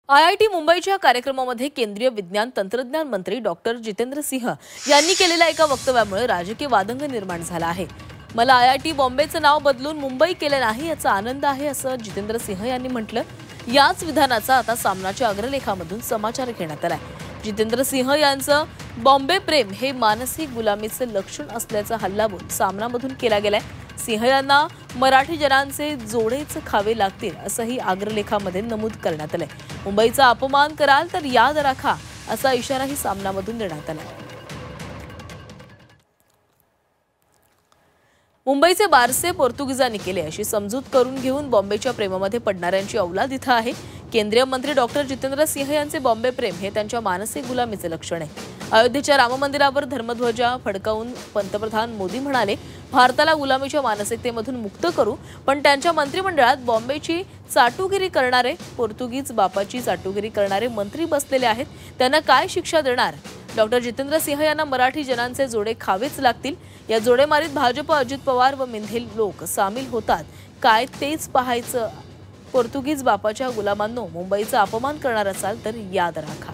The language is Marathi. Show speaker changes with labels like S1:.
S1: आयआयटी मुंबईच्या कार्यक्रमामध्ये केंद्रीय विज्ञान तंत्रज्ञान मंत्री डॉक्टर जितेंद्र सिंह यांनी केलेल्या एका वक्तव्यामुळे राजकीय वादंग निर्माण झाला आहे। मला आयआयटी बॉम्बेचं नाव बदलून मुंबई केले नाही याचा आनंद आहे असं जितेंद्र सिंह यांनी म्हटलं। याच विधानाचा आता सामनाच्या अग्रलेखामधून समाचार घेण्यात आलाय। जितेंद्र सिंह यांचं बॉम्बे प्रेम हे मानसिक गुलामीचे लक्षण असल्याचा हल्लाबोल सामनामधून केला गेलाय। सिंह यांना मराठी जनांचे जोडेच खावे लागतील असंही अग्रलेखामध्ये नमूद करण्यात आलंय। मुंबईचा अपमान कराल तर याद राखा असा इशाराही सामनामधून देण्यात आलाय। मुंबईचे बारसे पोर्तुगीजांनी केले अशी समजूत करून घेऊन बॉम्बेच्या प्रेमामध्ये पडणाऱ्यांची औलाद इथं आहे। केंद्रीय मंत्री डॉक्टर जितेंद्र सिंह यांचे बॉम्बे प्रेम हे त्यांच्या मानसिक गुलामीचे लक्षण आहे। अयोध्येच्या राम मंदिरावर धर्मध्वजा फडकावून पंतप्रधान मोदी म्हणाले, भारताला गुलामीच्या मानसिकतेमधून मुक्त करू, पण त्यांच्या मंत्रिमंडळात बॉम्बेची चाटुगिरी करणारे, पोर्तुगीज बापाची चाटुगिरी करणारे मंत्री बसलेले आहेत। त्यांना काय शिक्षा देणार? डॉक्टर जितेंद्र सिंह यांना मराठी जनांचे जोडे खावेच लागतील। या जोडेमारीत भाजप, अजित पवार व मिंधे लोक सामील होतात काय तेच पाहायचं। पोर्तुगीज बापाच्या गुलामांनो, मुंबईचा अपमान करणार असाल तर याद राखा।